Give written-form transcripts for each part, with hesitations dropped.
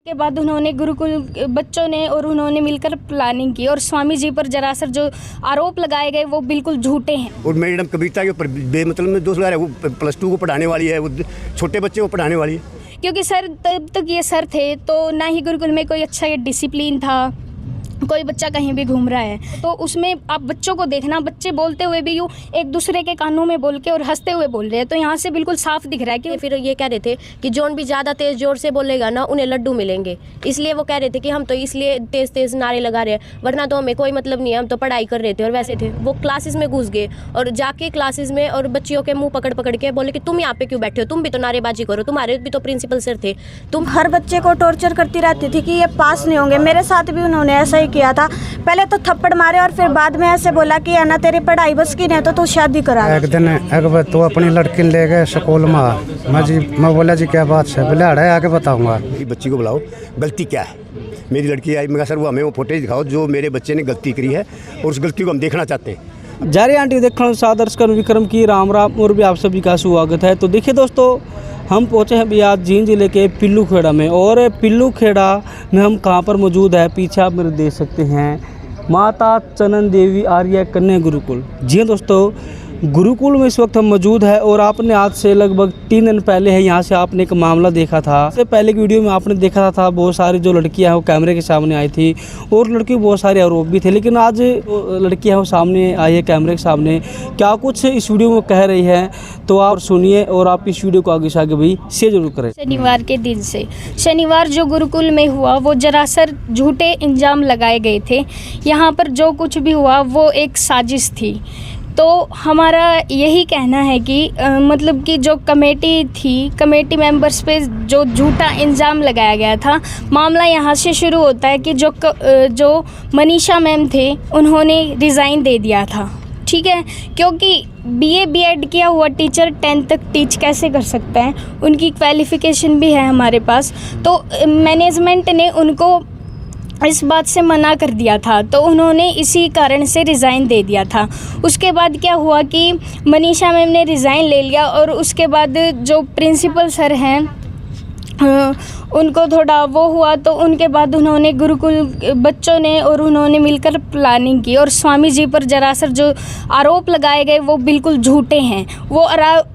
के बाद उन्होंने गुरुकुल बच्चों ने और उन्होंने मिलकर प्लानिंग की और स्वामी जी पर जरासर जो आरोप लगाए गए वो बिल्कुल झूठे हैं। और मैडम कविता के ऊपर बेमतलब में दोष लगा रहे हैं। वो +2 को पढ़ाने वाली है, वो छोटे बच्चे को पढ़ाने वाली है। क्योंकि सर तब तक ये सर थे तो ना ही गुरुकुल में कोई अच्छा ये डिसिप्लिन था, कोई बच्चा कहीं भी घूम रहा है तो उसमें आप बच्चों को देखना, बच्चे बोलते हुए भी यूँ एक दूसरे के कानों में बोल के और हंसते हुए बोल रहे हैं। तो यहाँ से बिल्कुल साफ दिख रहा है कि फिर ये कह रहे थे कि जौन भी ज़्यादा तेज़ जोर से बोलेगा ना उन्हें लड्डू मिलेंगे, इसलिए वो कह रहे थे कि हम तो इसलिए तेज़ तेज़ नारे लगा रहे हैं, वरना तो हमें कोई मतलब नहीं है, हम तो पढ़ाई कर रहे थे। और वैसे थे वो क्लासेस में घुस गए और जाके क्लासेस में और बच्चियों के मुँह पकड़ पकड़ के बोले कि तुम यहाँ पे क्यों बैठे हो, तुम भी तो नारेबाजी करो, तुम्हारे भी तो प्रिंसिपल सर थे। तुम हर बच्चे को टॉर्चर करती रहती थी कि ये पास नहीं होंगे। मेरे साथ भी उन्होंने ऐसा ही किया था, पहले तो थप्पड़ मारे और फिर बाद में ऐसे बोला कि है ना तेरी पढ़ाई बस की नहीं तो तू शादी करा। एक दिन तो अपनी लड़की ले गए स्कूल में, मैं बोला जी क्या बात है, बोले अड़े आके बताऊंगा। बच्ची को बुलाओ, गलती क्या है। मेरी लड़की आई, मैं सर वो हमें वो फोटेज दिखाओ जो मेरे बच्चे ने गलती करी है और उस गलती को हम देखना चाहते हैं। जारी आंटी देखना सादर्श कर विक्रम की राम राम और भी आप सभी का स्वागत है। तो देखिए दोस्तों, हम पहुंचे हैं बिहार जींद जिले के पिल्लू खेड़ा में और पिल्लू खेड़ा में हम कहां पर मौजूद है, पीछे आप मेरे देख सकते हैं माता चनन देवी आर्य कन्या गुरुकुल। जी हाँ दोस्तों, गुरुकुल में इस वक्त हम मौजूद है और आपने आज से लगभग 3 दिन पहले है यहाँ से आपने एक मामला देखा था। इससे पहले की वीडियो में आपने देखा था बहुत सारी जो लड़कियाँ हैं वो कैमरे के सामने आई थी और लड़की बहुत सारे आरोप भी थे, लेकिन आज लड़कियाँ वो सामने आई है कैमरे के सामने। क्या कुछ इस वीडियो में कह रही है तो आप सुनिए और आप इस वीडियो को आगे से आगे भी शेयर जरूर करें। शनिवार के दिन से शनिवार जो गुरुकुल में हुआ वो जरासर झूठे इल्जाम लगाए गए थे। यहाँ पर जो कुछ भी हुआ वो एक साजिश थी। तो हमारा यही कहना है कि मतलब कि जो कमेटी थी, कमेटी मेंबर्स पे जो झूठा इल्ज़ाम लगाया गया था, मामला यहाँ से शुरू होता है कि जो मनीषा मैम थे उन्होंने रिज़ाइन दे दिया था। ठीक है, क्योंकि BA B.Ed किया हुआ टीचर 10th तक टीच कैसे कर सकता है, उनकी क्वालिफ़िकेशन भी है हमारे पास। तो मैनेजमेंट ने उनको इस बात से मना कर दिया था, तो उन्होंने इसी कारण से रिज़ाइन दे दिया था। उसके बाद क्या हुआ कि मनीषा मैम ने रिज़ाइन ले लिया और उसके बाद जो प्रिंसिपल सर हैं उनको थोड़ा वो हुआ, तो उनके बाद उन्होंने गुरुकुल बच्चों ने और उन्होंने मिलकर प्लानिंग की और स्वामी जी पर जरासर जो आरोप लगाए गए वो बिल्कुल झूठे हैं। वो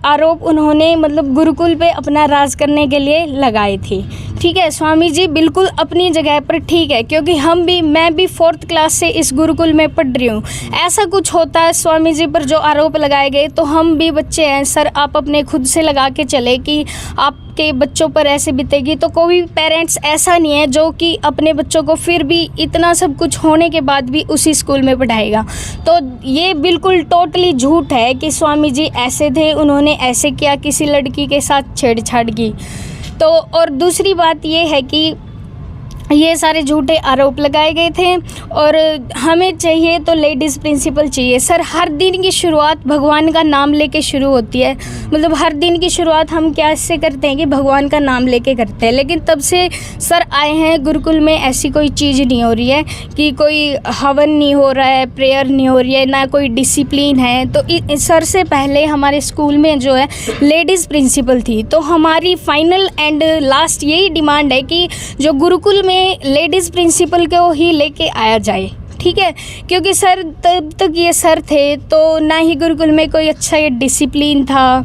आरोप उन्होंने मतलब गुरुकुल पे अपना राज करने के लिए लगाए थे। ठीक है, स्वामी जी बिल्कुल अपनी जगह पर ठीक है, क्योंकि मैं भी 4th क्लास से इस गुरुकुल में पढ़ रही हूँ। ऐसा कुछ होता है स्वामी जी पर जो आरोप लगाए गए, तो हम भी बच्चे हैं सर, आप अपने खुद से लगा के चले कि आपके बच्चों पर ऐसे बीतेगी। तो कोई पेरेंट्स ऐसा नहीं है जो कि अपने बच्चों को फिर भी इतना सब कुछ होने के बाद भी उसी स्कूल में पढ़ाएगा। तो ये बिल्कुल टोटली झूठ है कि स्वामी जी ऐसे थे, उन्होंने ऐसे किया, किसी लड़की के साथ छेड़छाड़ की। तो और दूसरी बात ये है कि ये सारे झूठे आरोप लगाए गए थे और हमें चाहिए तो लेडीज़ प्रिंसिपल चाहिए। सर, हर दिन की शुरुआत भगवान का नाम लेके शुरू होती है। मतलब हर दिन की शुरुआत हम क्या इससे करते हैं कि भगवान का नाम लेके करते हैं, लेकिन तब से सर आए हैं गुरुकुल में ऐसी कोई चीज़ नहीं हो रही है कि कोई हवन नहीं हो रहा है, प्रेयर नहीं हो रही है, ना कोई डिसिप्लिन है। तो सर से पहले हमारे स्कूल में जो है लेडीज़ प्रिंसिपल थी। तो हमारी फाइनल एंड लास्ट यही डिमांड है कि जो गुरुकुल में लेडीज़ प्रिंसिपल को ही लेके आया जाए। ठीक है, क्योंकि सर तब तक ये सर थे तो ना ही गुरुकुल में कोई अच्छा ये डिसिप्लिन था,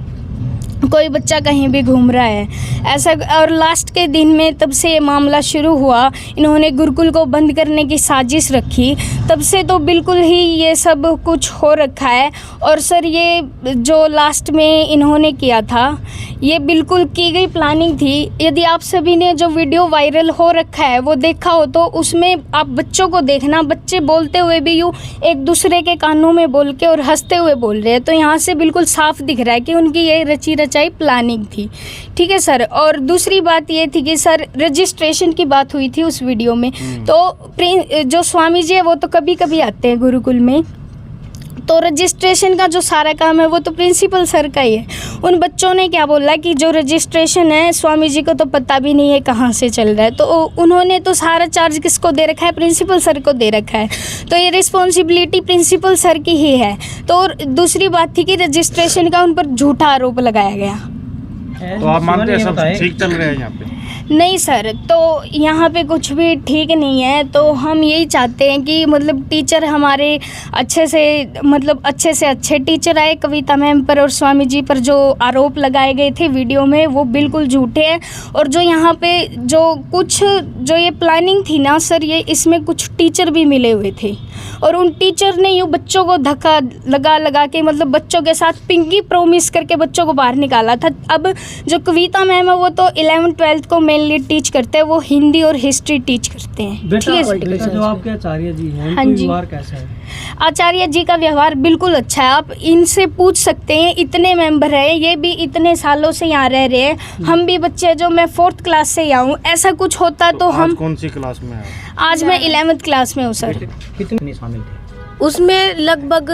कोई बच्चा कहीं भी घूम रहा है ऐसा। और लास्ट के दिन में तब से ये मामला शुरू हुआ, इन्होंने गुरुकुल को बंद करने की साजिश रखी, तब से तो बिल्कुल ही ये सब कुछ हो रखा है। और सर ये जो लास्ट में इन्होंने किया था ये बिल्कुल की गई प्लानिंग थी। यदि आप सभी ने जो वीडियो वायरल हो रखा है वो देखा हो तो उसमें आप बच्चों को देखना, बच्चे बोलते हुए भी यूँ एक दूसरे के कानों में बोल के और हंसते हुए बोल रहे हैं। तो यहाँ से बिल्कुल साफ दिख रहा है कि उनकी ये रची रचाई प्लानिंग थी। ठीक है सर, और दूसरी बात ये थी कि सर रजिस्ट्रेशन की बात हुई थी उस वीडियो में। तो जो स्वामी जी है वो तो कभी कभी आते हैं गुरुकुल में, तो रजिस्ट्रेशन का जो सारा काम है वो तो प्रिंसिपल सर का ही है। उन बच्चों ने क्या बोला कि जो रजिस्ट्रेशन है स्वामी जी को तो पता भी नहीं है कहाँ से चल रहा है, तो उन्होंने तो सारा चार्ज किसको दे रखा है, प्रिंसिपल सर को दे रखा है। तो ये रिस्पॉन्सिबिलिटी प्रिंसिपल सर की ही है। तो दूसरी बात थी कि रजिस्ट्रेशन का उन पर झूठा आरोप लगाया गया। तो आप मानते हैं सब ठीक चल रहा है यहाँ पे? नहीं सर, तो यहाँ पे कुछ भी ठीक नहीं है। तो हम यही चाहते हैं कि मतलब टीचर हमारे अच्छे से अच्छे टीचर आए। कविता मैम पर और स्वामी जी पर जो आरोप लगाए गए थे वीडियो में वो बिल्कुल झूठे हैं। और जो यहाँ पे जो ये प्लानिंग थी ना सर, ये इसमें कुछ टीचर भी मिले हुए थे और उन टीचर ने यूँ बच्चों को धक्का लगा के मतलब बच्चों के साथ पिंकी प्रॉमिस करके बच्चों को बाहर निकाला था। अब जो कविता मैम है वो तो 11th-12th को मेनली टीच करते हैं, वो हिंदी और हिस्ट्री टीच करते हैं। बेटा जो आपके आचार्य जी हैं, हाँ उनका जी। व्यवहार कैसा है? आचार्य जी का व्यवहार बिल्कुल अच्छा है। आप इनसे पूछ सकते हैं, इतने मेंबर हैं, ये भी इतने सालों से यहाँ रह रहे हैं। हम भी बच्चे जो मैं 4th क्लास से यहाँ हूँ, ऐसा कुछ होता तो हम। कौन सी क्लास में है? आज मैं 11th क्लास में हूँ सर। कितने शामिल थे? उसमें लगभग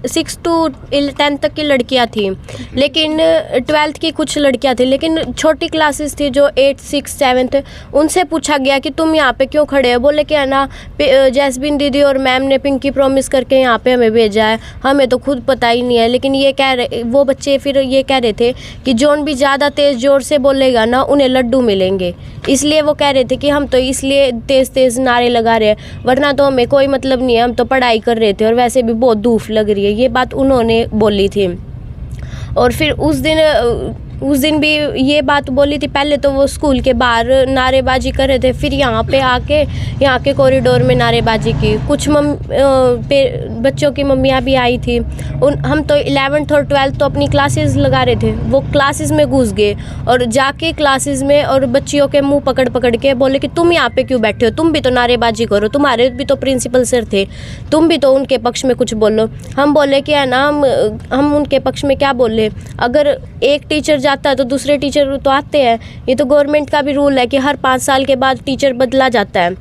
6 to 10 तक की लड़कियां थी, लेकिन 12th की कुछ लड़कियां थी, लेकिन छोटी क्लासेस थी जो 8, 6, 7th। उनसे पूछा गया कि तुम यहाँ पे क्यों खड़े हो? बोले कि है ना, जैस्मिन दीदी और मैम ने पिंकी प्रॉमिस करके यहाँ पे हमें भेजा है, हमें तो खुद पता ही नहीं है। लेकिन वो बच्चे फिर ये कह रहे थे कि जौन भी ज़्यादा तेज़ ज़ोर से बोलेगा ना, उन्हें लड्डू मिलेंगे। इसलिए वो कह रहे थे कि हम तो इसलिए तेज़ नारे लगा रहे हैं, वरना तो हमें कोई मतलब नहीं है, हम तो पढ़ाई कर रहे थे और वैसे भी बहुत धूप लग रही है। ये बात उन्होंने बोली थी। और फिर उस दिन भी ये बात बोली थी। पहले तो वो स्कूल के बाहर नारेबाजी कर रहे थे, फिर यहाँ पे आके यहाँ के कॉरिडोर में नारेबाजी की। कुछ बच्चों की मम्मियाँ भी आई थी। हम तो 11th और 12th तो अपनी क्लासेस लगा रहे थे, वो क्लासेस में घुस गए और जाके क्लासेस में और बच्चियों के मुंह पकड़ के बोले कि तुम यहाँ पे क्यों बैठे हो, तुम भी तो नारेबाजी करो, तुम्हारे भी तो प्रिंसिपल सर थे, तुम भी तो उनके पक्ष में कुछ बोलो। हम बोले कि है ना, हम उनके पक्ष में क्या बोले? अगर एक टीचर जाता है तो दूसरे टीचर तो आते हैं। ये तो गवर्नमेंट का भी रूल है कि हर 5 साल के बाद टीचर बदला जाता है।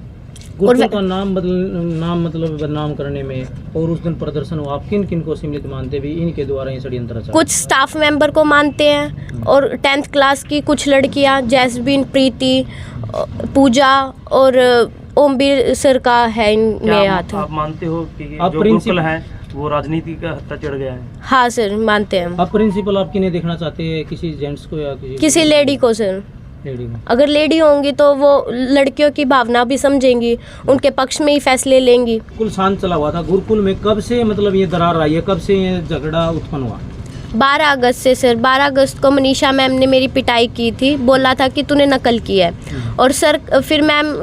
गुरुकुल का नाम मतलब बदनाम करने में और उस दिन प्रदर्शन हुआ, आप किन को सम्मिलित मानते भी इनके द्वारा ये षड्यंत्र चला? कुछ स्टाफ मेंबर को मानते हैं और 10th क्लास की कुछ लड़कियां, जैस्मिन, प्रीति, पूजा और ओमबीर सर का है इनमें हाथ। आप मानते हो कि जो गुरुकुल है वो राजनीति का हत्या चढ़ गया है? हाँ सर, मानते हैं। आप प्रिंसिपल आप किन्हें देखना चाहते हैं, किसी जेंट्स को या किसी लेडी को सर? लेडी को। अगर लेडी होंगी तो वो लड़कियों की भावना भी समझेंगी, उनके पक्ष में ही फैसले लेंगी। गुरुकुल शांत चला हुआ था। गुरुकुल में कब से मतलब ये दरार आई है, कब से ये झगड़ा उत्पन्न हुआ? 12 अगस्त से सर। 12 अगस्त को मनीषा मैम ने मेरी पिटाई की थी, बोला था कि तूने नकल की है। और फिर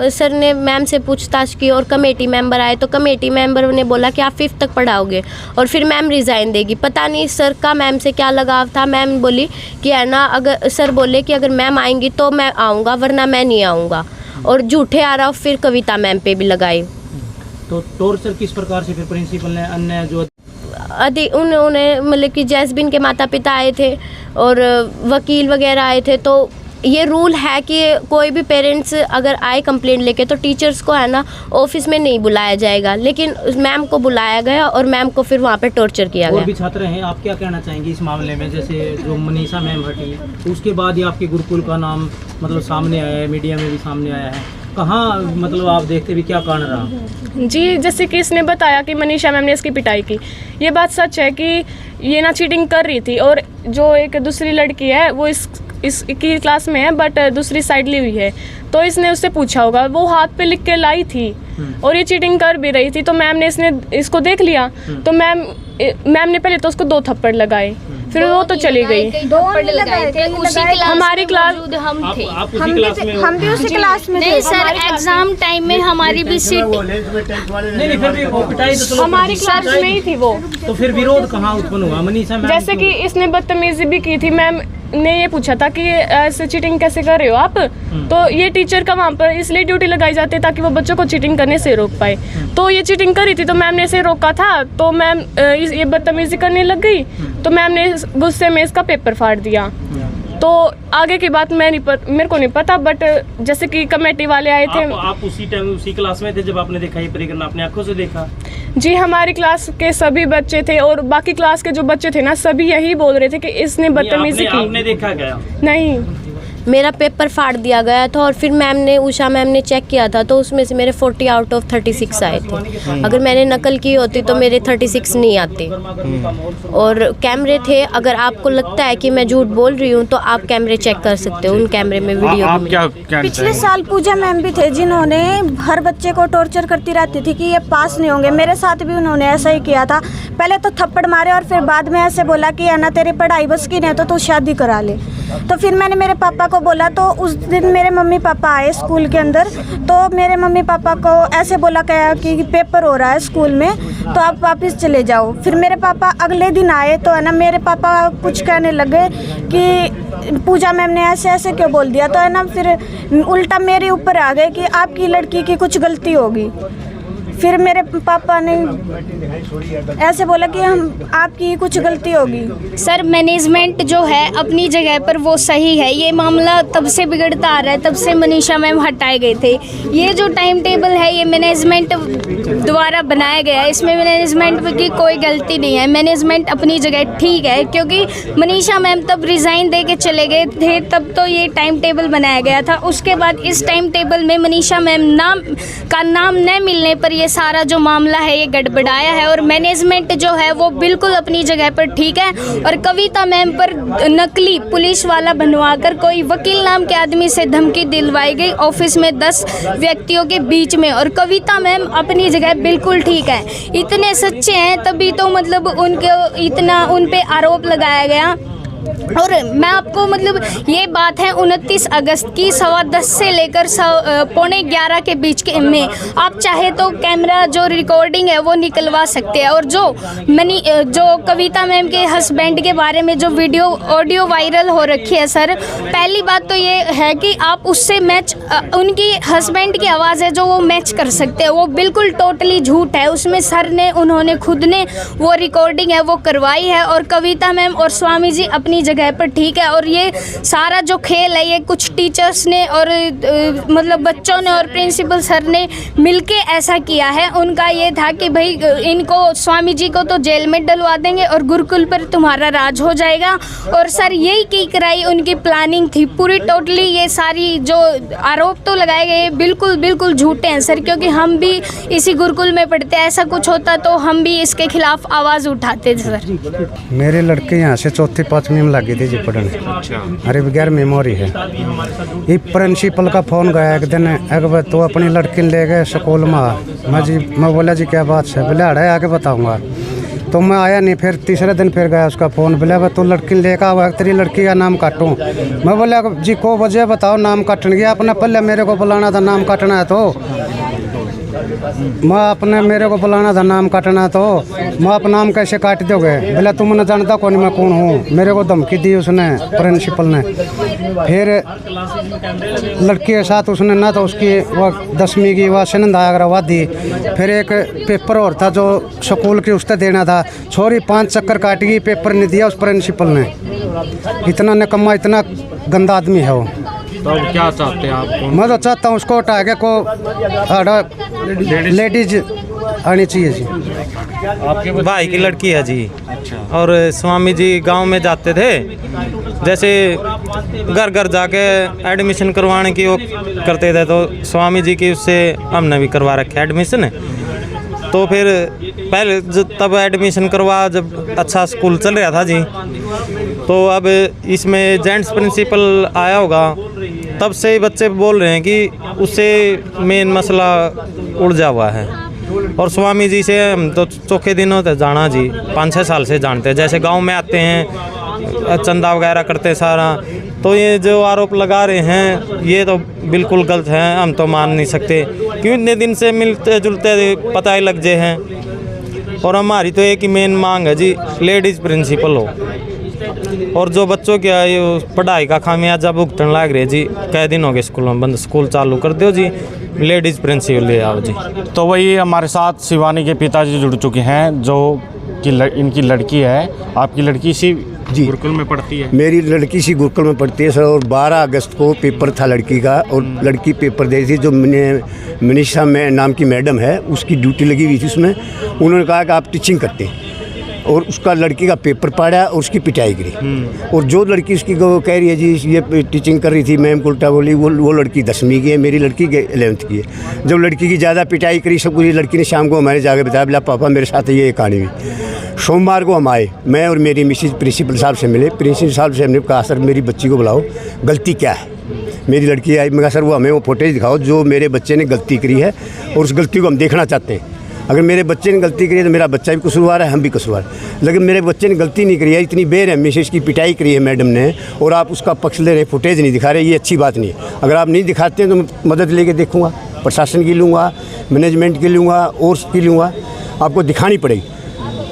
सर ने मैम से पूछताछ की और कमेटी मेंबर आए, तो कमेटी मेंबर ने बोला कि आप 5th तक पढ़ाओगे और फिर मैम रिज़ाइन देगी। पता नहीं सर का मैम से क्या लगाव था। मैम बोली कि है ना, अगर सर बोले कि अगर मैम आएंगी तो मैं आऊँगा, वरना मैं नहीं आऊँगा। और झूठे आरोप फिर कविता मैम पे भी लगाए। तो टॉर्चर किस प्रकार से फिर प्रिंसिपल ने अन्य जो उन्होंने मतलब कि जैस्मिन के माता पिता आए थे और वकील वगैरह आए थे। तो ये रूल है कि कोई भी पेरेंट्स अगर आए कंप्लेंट लेके तो टीचर्स को है ना ऑफिस में नहीं बुलाया जाएगा, लेकिन मैम को बुलाया गया और मैम को फिर वहाँ पे टॉर्चर किया गया। और भी छात्र हैं, आप क्या कहना चाहेंगे इस मामले में? जैसे जो मनीषा मैम हटी, उसके बाद ही आपके गुरुकुल का नाम मतलब सामने आया है, मीडिया में भी सामने आया है। कहाँ मतलब आप देखते भी क्या कारण रहा? जी, जैसे कि इसने बताया कि मनीषा मैम ने इसकी पिटाई की, ये बात सच है कि ये ना चीटिंग कर रही थी। और जो एक दूसरी लड़की है वो इस की क्लास में है बट दूसरी साइड ली हुई है, तो इसने उससे पूछा होगा, वो हाथ पे लिख के लाई थी और ये चीटिंग कर भी रही थी। तो मैम ने इसको देख लिया, तो मैम ने पहले तो उसको 2 थप्पड़ लगाए, फिर वो तो चली गई। हमारी क्लास हम भी उसी क्लास में नहीं सर, एग्जाम टाइम में हमारी भी सीट नहीं फिर भी पिटाई तो हमारी क्लास में ही थी वो। तो फिर विरोध कहाँ उत्पन्न हुआ? मनीषा मैम जैसे कि इसने बदतमीजी भी की थी। मैम ने ये पूछा था कि ऐसे चीटिंग कैसे कर रहे हो आप, तो ये टीचर का वहाँ पर इसलिए ड्यूटी लगाई जाती है ताकि वो बच्चों को चीटिंग करने से रोक पाए। तो ये चीटिंग करी थी तो मैम ने इसे रोका था, तो मैम ये बदतमीजी करने लग गई, तो मैम ने गुस्से में इसका पेपर फाड़ दिया। तो आगे की बात मेरे को नहीं पता, बट जैसे कि कमेटी वाले आए थे। आप उसी टाइम उसी क्लास में थे जब आपने देखा ये परिक्रमा, अपने आंखों से देखा? जी, हमारी क्लास के सभी बच्चे थे और बाकी क्लास के जो बच्चे थे ना, सभी यही बोल रहे थे कि इसने बदतमीजी की। आपने देखा क्या? नहीं, मेरा पेपर फाड़ दिया गया था और फिर मैम ने, उषा मैम ने चेक किया था तो उसमें से मेरे 40 आउट ऑफ 36 आए थे। अगर मैंने नकल की होती तो मेरे 36 नहीं आते। और कैमरे थे, अगर आपको लगता है कि मैं झूठ बोल रही हूँ तो आप कैमरे चेक कर सकते हो, उन कैमरे में वीडियो आप क्या पिछले साल पूजा मैम भी थे जिन्होंने हर बच्चे को टॉर्चर करती रहती थी कि ये पास नहीं होंगे। मेरे साथ भी उन्होंने ऐसा ही किया था। पहले तो थप्पड़ मारे और फिर बाद में ऐसे बोला कि है ना तेरी पढ़ाई बस की नहीं तो तू शादी करा ले। तो फिर मैंने मेरे पापा को बोला, तो उस दिन मेरे मम्मी पापा आए स्कूल के अंदर, तो मेरे मम्मी पापा को ऐसे बोला गया कि पेपर हो रहा है स्कूल में तो आप वापस चले जाओ। फिर मेरे पापा अगले दिन आए तो है ना मेरे पापा कुछ कहने लगे कि पूजा मैम ने ऐसे ऐसे क्यों बोल दिया, तो है ना फिर उल्टा मेरे ऊपर आ गए कि आपकी लड़की की कुछ गलती होगी। फिर मेरे पापा ने ऐसे बोला कि हम आपकी कुछ गलती होगी। सर मैनेजमेंट जो है अपनी जगह पर वो सही है। ये मामला तब से बिगड़ता आ रहा है, तब से मनीषा मैम हटाए गए थे। ये जो टाइम टेबल है ये मैनेजमेंट द्वारा बनाया गया है, इसमें मैनेजमेंट की कोई गलती नहीं है। मैनेजमेंट अपनी जगह ठीक है, क्योंकि मनीषा मैम तब रिज़ाइन दे के चले गए थे, तब तो ये टाइम टेबल बनाया गया था। उसके बाद इस टाइम टेबल में मनीषा मैम का नाम न मिलने पर ये सारा जो मामला है ये गड़बड़ाया है। और मैनेजमेंट जो है वो बिल्कुल अपनी जगह पर ठीक है। और कविता मैम पर नकली पुलिस वाला बनवाकर कोई वकील नाम के आदमी से धमकी दिलवाई गई ऑफिस में 10 व्यक्तियों के बीच में। और कविता मैम अपनी जगह बिल्कुल ठीक है। इतने सच्चे हैं तभी तो मतलब उनके इतना उन पे आरोप लगाया गया। और मैं आपको मतलब ये बात है 29 अगस्त की 10:15 से लेकर 11:15 के बीच के में आप चाहे तो कैमरा जो रिकॉर्डिंग है वो निकलवा सकते हैं। और जो कविता मैम के हस्बैंड के बारे में जो ऑडियो वायरल हो रखी है सर, पहली बात तो ये है कि आप उससे मैच उनकी हस्बैंड की आवाज़ है जो वो मैच कर सकते हैं, वो बिल्कुल टोटली झूठ है। उसमें सर ने उन्होंने खुद ने वो रिकॉर्डिंग है वो करवाई है। और कविता मैम और स्वामी जी अपनी जगह पर ठीक है। और ये सारा जो खेल है ये कुछ टीचर्स ने और मतलब बच्चों ने और प्रिंसिपल सर ने मिलके ऐसा किया है। उनका ये था कि भाई इनको स्वामी जी को तो जेल में डलवा देंगे और गुरुकुल पर तुम्हारा राज हो जाएगा। और सर यही की कराई उनकी प्लानिंग थी पूरी टोटली। ये सारी जो आरोप तो लगाए गए बिल्कुल बिल्कुल झूठे हैं सर, क्योंकि हम भी इसी गुरुकुल में पढ़ते हैं। ऐसा कुछ होता तो हम भी इसके खिलाफ आवाज़ उठाते थे सर। मेरी लड़की यहाँ से 4th-5वीं में लगी थी जी पढ़ने। अरे बगैर मेमोरी है। ये प्रिंसिपल का फ़ोन गया एक दिन, अगर तो अपनी लड़की ले गए स्कूल में। मैं बोला जी क्या बात है, बोले अड़े आके बताऊँगा। तो मैं आया नहीं, फिर तीसरे दिन फिर गया उसका फ़ोन, बोले तो लड़की लेकर आओ, तेरी लड़की का नाम काटूँ। मैं बोला जी को वजह बताओ नाम काटने की, अपने पहले मेरे को बुलाना था नाम काटना है तो मेरे को बुलाना था नाम काटना तो मैं अपना नाम कैसे काट दोगे। बोला तुम न जानता कौन मैं कौन हूँ। मेरे को धमकी दी उसने प्रिंसिपल ने। फिर लड़की के साथ उसने ना तो उसकी वो 10वीं की वह सनंदा करवा दी। फिर एक पेपर और था जो स्कूल की उससे देना था, छोरी 5 चक्कर काट गई, पेपर नहीं दिया उस प्रिंसिपल ने। इतना निकम्मा इतना गंदा आदमी है वो। तो अब क्या चाहते हैं आप? मैं तो चाहता हूँ उसको हटा के को लेडीज आनी चाहिए जी। आपके भाई की लड़की है जी। अच्छा। और स्वामी जी गांव में जाते थे, जैसे घर घर जाके एडमिशन करवाने की वो करते थे, तो स्वामी जी की उससे हमने भी करवा रखे एडमिशन। तो फिर पहले तब एडमिशन करवा जब अच्छा स्कूल चल रहा था जी, तो अब इसमें जेंट्स प्रिंसिपल आया होगा, तब से ही बच्चे बोल रहे हैं कि उससे मेन मसला उलझा हुआ है। और स्वामी जी से हम तो चौके दिनों तक जाना जी, 5-6 साल से जानते हैं। जैसे गांव में आते हैं, चंदा वगैरह करते हैं सारा। तो ये जो आरोप लगा रहे हैं ये तो बिल्कुल गलत है, हम तो मान नहीं सकते, क्यों इतने दिन से मिलते जुलते पता ही लग जाए हैं। और हमारी तो एक ही मेन मांग है जी, लेडीज़ प्रिंसिपल हो। और जो बच्चों की ये पढ़ाई का खामियाजा भुगतने लग रहे जी, कई दिन हो गए स्कूलों में बंद, स्कूल चालू कर दो जी, लेडीज़ प्रिंसिपल ले आओ जी। तो वही हमारे साथ शिवानी के पिताजी जुड़ चुके हैं, जो कि इनकी लड़की है। आपकी लड़की इसी गुरुकुल में पढ़ती है? मेरी लड़की इसी गुरुकुल में पढ़ती है सर। और 12 अगस्त को पेपर था लड़की का, और लड़की पेपर दे रही थी। जो मनीषा में नाम की मैडम है उसकी ड्यूटी लगी हुई थी उसमें। उन्होंने कहा कि आप टीचिंग करते हैं, और उसका लड़की का पेपर पाड़ा और उसकी पिटाई करी। और जो लड़की उसकी को कह रही है जी ये टीचिंग कर रही थी मैम को उल्टा बोली, वो लड़की 10वीं की है, मेरी लड़की 11th की है। जब लड़की की ज़्यादा पिटाई करी सब कुछ, लड़की ने शाम को हमारे जाके बताया बोला पापा मेरे साथ ये कहानी हुई। सोमवार को हम आए, मैं और मेरी मिसेज प्रिंसिपल साहब से मिले। प्रिंसिपल साहब से हमने कहा सर मेरी बच्ची को बुलाओ, गलती क्या है। मेरी लड़की आई, मैं कहा सर वो हमें वो फुटेज दिखाओ जो मेरे बच्चे ने गलती करी है और उस गलती को हम देखना चाहते हैं। अगर मेरे बच्चे ने गलती करी है तो मेरा बच्चा भी कसूरवार है, हम भी कसूरवार। लेकिन मेरे बच्चे ने गलती नहीं करी है, इतनी बेरहमी से इसकी पिटाई करी है मैडम ने और आप उसका पक्ष ले रहे, फुटेज नहीं दिखा रहे, ये अच्छी बात नहीं है। अगर आप नहीं दिखाते हैं तो मैं मदद लेके देखूँगा, प्रशासन की लूँगा, मैनेजमेंट की लूँगा और की लूँगा, आपको दिखानी पड़ेगी।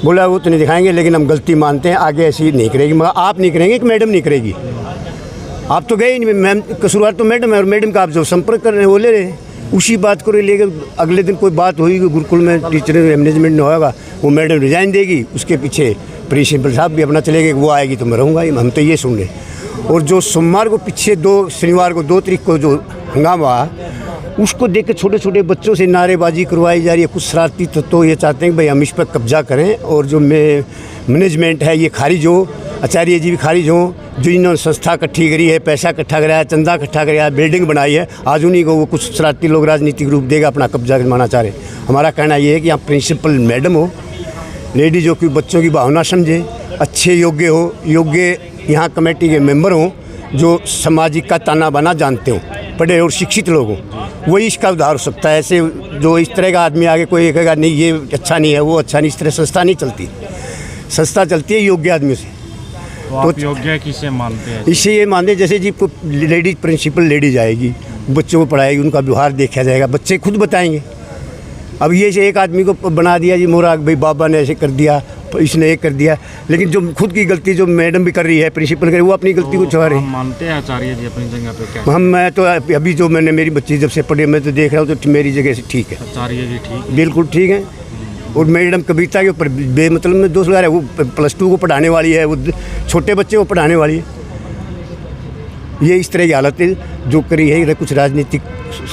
बोला वो तो नहीं दिखाएंगे लेकिन हम गलती मानते हैं, आगे ऐसी नहीं करेगी। मगर आप नहीं करेंगे कि मैडम नहीं करेगी। आप तो गए ही नहीं, मैम कसूरवार तो मैडम है और मैडम का आप जो संपर्क कर रहे हैं वो ले रहे हैं। उसी बात को लेकर अगले दिन कोई बात होगी गुरुकुल में, टीचर मैनेजमेंट नहीं होगा, वो मैडम रिजाइन देगी, उसके पीछे प्रिंसिपल साहब भी अपना चले गए, वो आएगी तो मैं रहूँगा। हम तो ये सुन रहे। और जो सोमवार को पीछे शनिवार को 2 तारीख को जो हंगामा उसको देख के छोटे छोटे बच्चों से नारेबाजी करवाई जा रही है। कुछ शरारती तो ये चाहते हैं कि भाई हम इस पर कब्जा करें और जो मैनेजमेंट है ये खारिज हो, आचार्य जी भी खारिज हों, जो इन्होंने संस्था इकट्ठी करी है, पैसा इकट्ठा कराया है, चंदा इकट्ठा कराया है, बिल्डिंग बनाई है, आज उन्हीं को वो कुछ शरारती लोग राजनीतिक रूप देगा अपना कब्जा करवाना चाह रहे हैं। हमारा कहना ये है कि यहाँ प्रिंसिपल मैडम हो, लेडी जो कि बच्चों की भावना समझे, अच्छे योग्य हो, योग्य यहाँ कमेटी के मेंबर हों, जो सामाजिक का ताना बाना जानते हो, पढ़े और शिक्षित लोग हों, वही इसका उद्धार हो सकता है। ऐसे जो इस तरह का आदमी आगे कोई कहेगा नहीं ये अच्छा नहीं है, वो अच्छा नहीं, इस तरह संस्था नहीं चलती। संस्था चलती है योग्य आदमियों से। तो आप योग्य किसे मानते हैं? इससे ये मानते जैसे जी को लेडीज प्रिंसिपल लेडीज आएगी, बच्चों को पढ़ाएगी, उनका व्यवहार देखा जाएगा, बच्चे खुद बताएंगे। अब ये से एक आदमी को बना दिया जी मोरा भाई बाबा ने ऐसे कर दिया, इसने एक कर दिया, लेकिन जो खुद की गलती जो मैडम भी कर रही है, प्रिंसिपल कर रही है, वो अपनी गलती को छुपा रही है। मानते हैं आचार्य जी अपनी जगह पे क्या? मैं तो अभी जो मैंने मेरी बच्ची जब से पढ़ी मैं तो देख रहा हूँ तो मेरी जगह से ठीक है। आचार्य जी ठीक, बिल्कुल ठीक है। और मैडम कविता के ऊपर बेमतलब में दोष लगा रहा है। वो +2 को पढ़ाने वाली है, वो छोटे बच्चे को पढ़ाने वाली है। ये इस तरह की हालत है जो करी है, कुछ राजनीतिक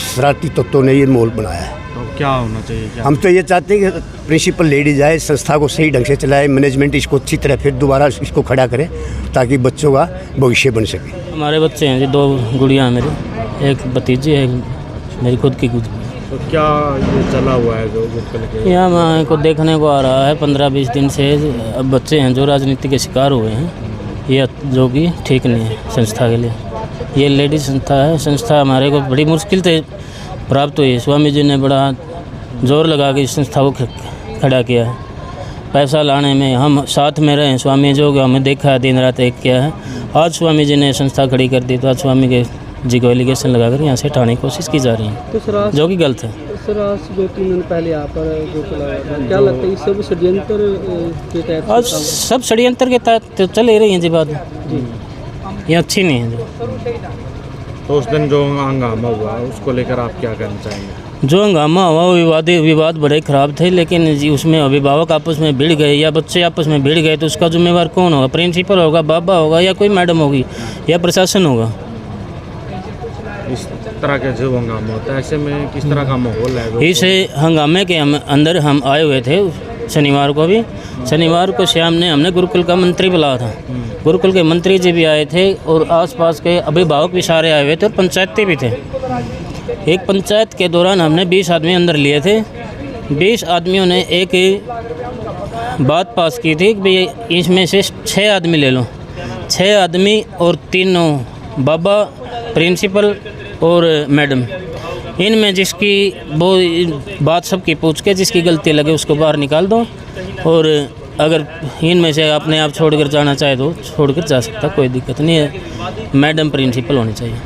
शरारती तत्वों ने ये माहौल बनाया है। तो क्या होना चाहिए? क्या हम तो ये चाहते हैं कि प्रिंसिपल लेडीज आए, संस्था को सही ढंग से चलाए, मैनेजमेंट इसको अच्छी तरह फिर दोबारा इसको खड़ा करे ताकि बच्चों का भविष्य बन सके। हमारे बच्चे हैं जी, 2 गुड़िया हैं मेरी, एक भतीजी है, मेरी खुद की गुड़िया। तो क्या ये चला हुआ है जो गुरुकुल के? यहाँ मैं को देखने को आ रहा है 15-20 दिन से। अब बच्चे हैं जो राजनीति के शिकार हुए हैं, ये जो कि ठीक नहीं है संस्था के लिए। ये लेडीज संस्था है, संस्था हमारे को बड़ी मुश्किल से प्राप्त हुई है। स्वामी जी ने बड़ा जोर लगा के इस संस्था को खड़ा किया है। पैसा लाने में हम साथ में रहे, स्वामी जो हमें देखा है, दिन रात एक किया है। आज स्वामी जी ने संस्था खड़ी कर दी तो आज स्वामी के जी को एलिगेशन लगाकर यहाँ से हटाने की कोशिश की जा रही है, तो जो कि गलत है। सरास 2-3 दिन पहले यहाँ पर जो चलाया था, क्या लगता है इस सब षड्यंत्र के तहत? आज सब षड्यंत्र के तहत तो चल ही रही हैं जी बात जी, ये अच्छी नहीं है जी। तो उस दिन जो हंगामा हुआ उसको लेकर आप क्या कहना चाहेंगे? जो हंगामा हुआ वो विवाद बड़े ख़राब थे, लेकिन जी उसमें अभिभावक आपस में भिड़ गए या बच्चे आपस में भिड़ गए तो उसका जिम्मेवार कौन होगा? प्रिंसिपल होगा, बाबा होगा, या कोई मैडम होगी, या प्रशासन होगा? इस तरह के जो हंगामा होता है ऐसे में किस तरह का माहौल है? इस हंगामे के अंदर हम आए हुए थे शनिवार को भी। शनिवार को शाम ने हमने गुरुकुल का मंत्री बुलाया था, गुरुकुल के मंत्री जी भी आए थे और आसपास के अभिभावक भी सारे आए हुए थे और पंचायती भी थे। एक पंचायत के दौरान हमने 20 आदमी अंदर लिए थे। 20 आदमियों ने एक बात पास की थी कि भाई इसमें से 6 आदमी ले लो। 6 आदमी और 3 बाबा, प्रिंसिपल और मैडम, इनमें जिसकी वो बात सबकी पूछ के जिसकी गलती लगे उसको बाहर निकाल दो, और अगर इनमें से अपने आप छोड़कर जाना चाहे तो छोड़कर जा सकता, कोई दिक्कत नहीं है। मैडम प्रिंसिपल होनी चाहिए।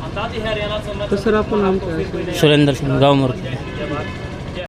तो सर आपका नाम क्या है? सुरेंद्र सिंह, गाँव मुर्गी।